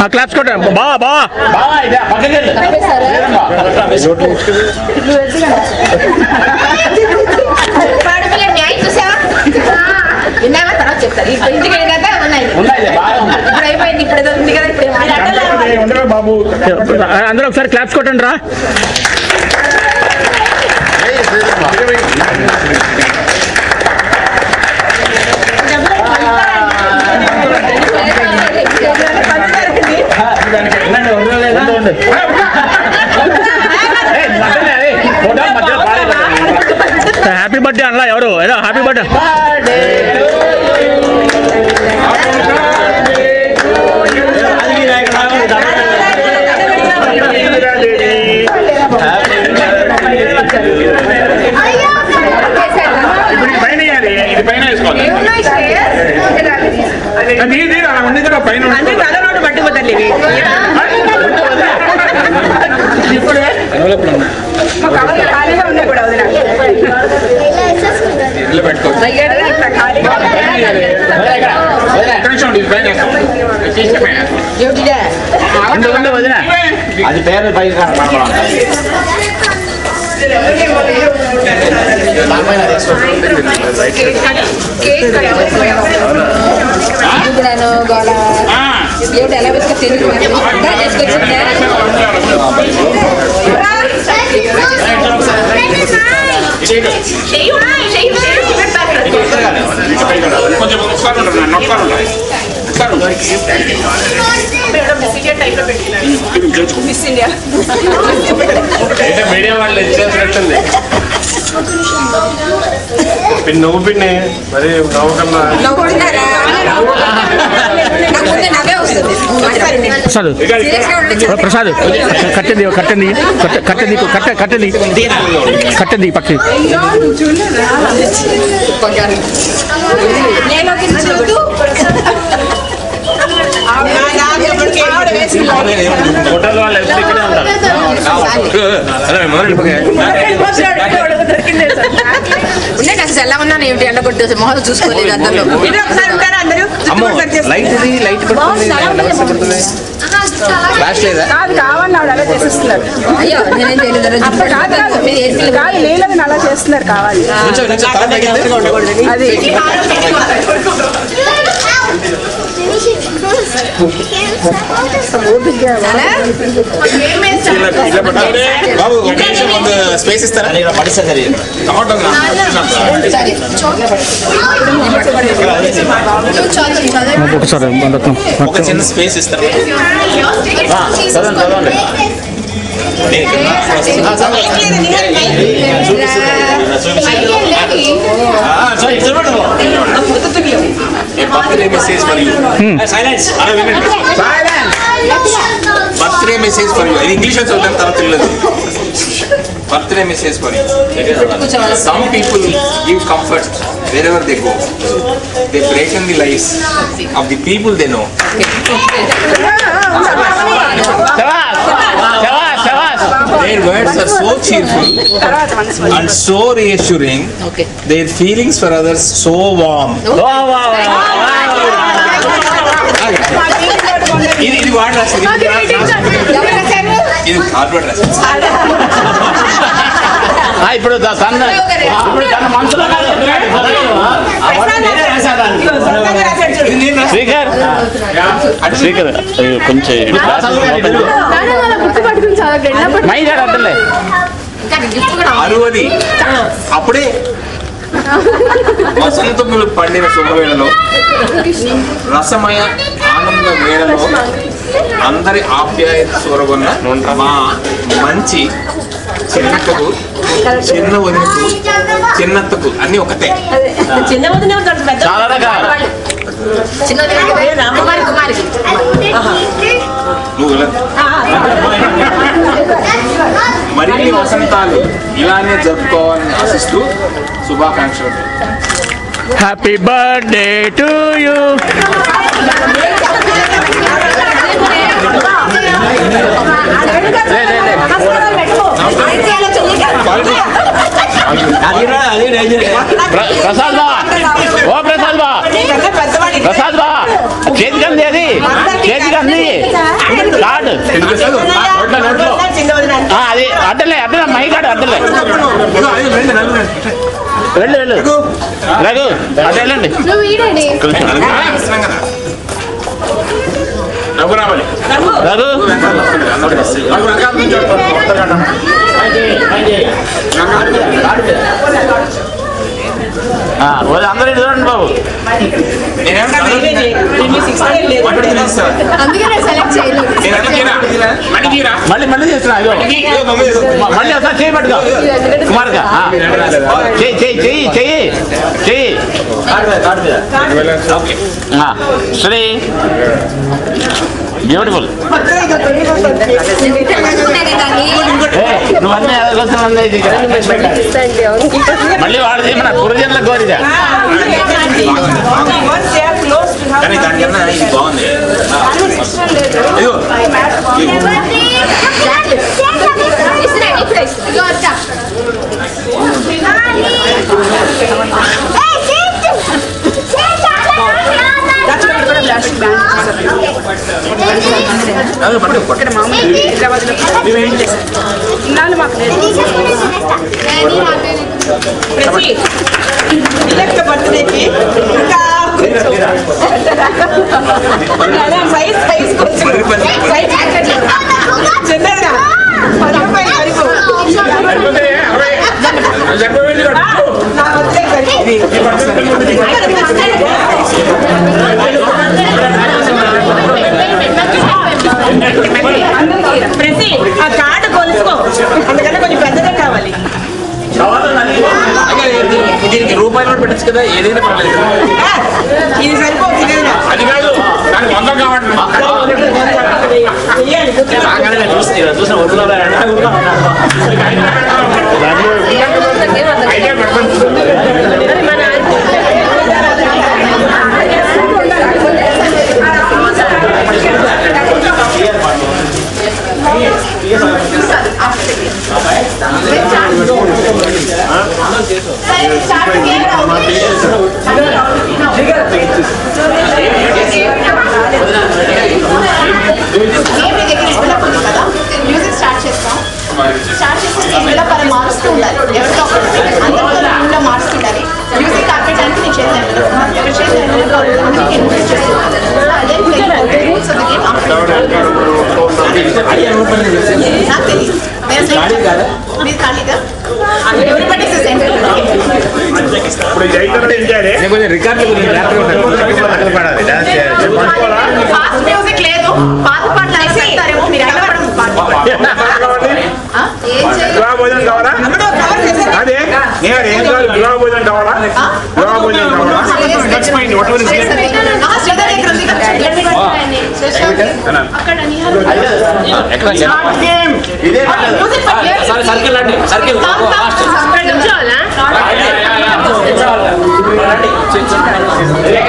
Claps కొట్టండి బావా విన్నావా తర్వాత చెప్తారు ఇంటికి వెళ్ళినా ఉన్నాయి ఇప్పుడు అయిపోయింది ఇప్పుడు ఏదో ఉంది కదా ఇప్పుడు బాబు అందరూ ఒకసారి క్లాప్స్ కొట్టండి రా హ్యాపీ బర్త్డే అన్నా ఎవరు ఏదో హ్యాపీ బర్త్డే పట్టుకుపోతారు ఖాళీగా ఉన్నాయి కూడా అది పేరు పై దేవుడు ఎలా వచ్చి మీడియా వాళ్ళు ఇచ్చేసినట్టుంది నువ్వు పిన్ని మరి ప్రసాద్ కట్టండి కట్టండి పక్కకి హోటల్ వాళ్ళు ఇక్కడే ఉంటారు అసలు ఎలా ఉన్నాను ఏమిటి ఎండ కొట్టేసి మొహం చూసుకోలేదు అందరూ లైట్ లైట్ ఫ్లాష్ లేదా కావాలి అలా చేసేస్తున్నారు అయ్యో నేనేం తెలియదు కాదు లేదని అలా చేస్తున్నారు కావాలి అది బాబు ఒక నిమిషం ముందు స్పేస్ ఇస్తారా ఒక చిన్న స్పేస్ ఇస్తారా చదవండి message for you birthday message for you ఇది ఇంగ్లీష్ లో చదువుతాను తర్వాత తెలియదు birthday message for you some people give comfort wherever they go they brighten the lives of the people they know their words are so cheerful and so reassuring their feelings for others so warm ఇది వాడు రాసింది ఇది carbon రాసింది ఇప్పుడు శ్రీకర్ కొంచెం అరువది అప్పుడే వసంతములు పండిన శుభవేళలో రసమయ ఆనంద వేళలో అందరి ఆప్యాయత చూరగొన్న మా మంచి చిన్నక్కకు చిన్న వదినకు చిన్నత్తకు అన్ని ఒకటే చాలా రకాల మరిన్ని వసంతాలు ఇలానే జరుపుకోవాలని ఆశిస్తూ శుభాకాంక్షలు. Happy birthday to you. Prasad బా, ఓ ప్రసాద్ బా, ప్రసాద్ బా చేతికి అంది, అది చేతికి అంది. కార్డు అది అడ్డలే మైకాడు అడ్డలే వెళ్ళు రఘు అటు వెళ్ళండి రఘు అందరూ చూడండి బాబు మళ్ళీ చేస్తున్నా మళ్ళీ ఒకసారి చేయి పట్టుకో కుమార్గా చెయ్యి శ్రీ బ్యూటిఫుల్ నువ్వన్నీ మళ్ళీ వాడు చేయమన్నా గురుజనుల కోరిక కానీ దానికన్నా ఇది బాగుంది ఇక్కడ మామూలు హైదరాబాద్లో మాకు బర్త్డేకి ఇంకా చిన్నగా ప్రతి ఆ కార్డు కొలుసుకో అందుకన్నా కొంచెం పెద్దగా కావాలి దీనికి రూపాయలు కూడా పెట్టచ్చు కదా ఏదైనా పర్లేదు ఇది సరిపోతుంది అది కాదు దానికి 100 కావాలి చూసిన మ్యూజిక్ స్టార్ట్ చేస్తాం ఇందులో పలు మారుస్తూ ఉండాలి ఎవరితో అందరూ మారుస్తూ ఉండాలి మ్యూజిక్ ఆపేయడానికి నేను చేశాను నాకు తెలియదు మీరు ఖాళీగా ఎవరిబడి ఫాస్ట్ మ్యూజిక్ లేదు పాత పాటలు వేసేస్తారేమో మీరు భోజనం కావాలా అదే భోజనం కావాలా భోజనం కావాలా సర్కిల్ అండి సర్కిల్ అక్కడ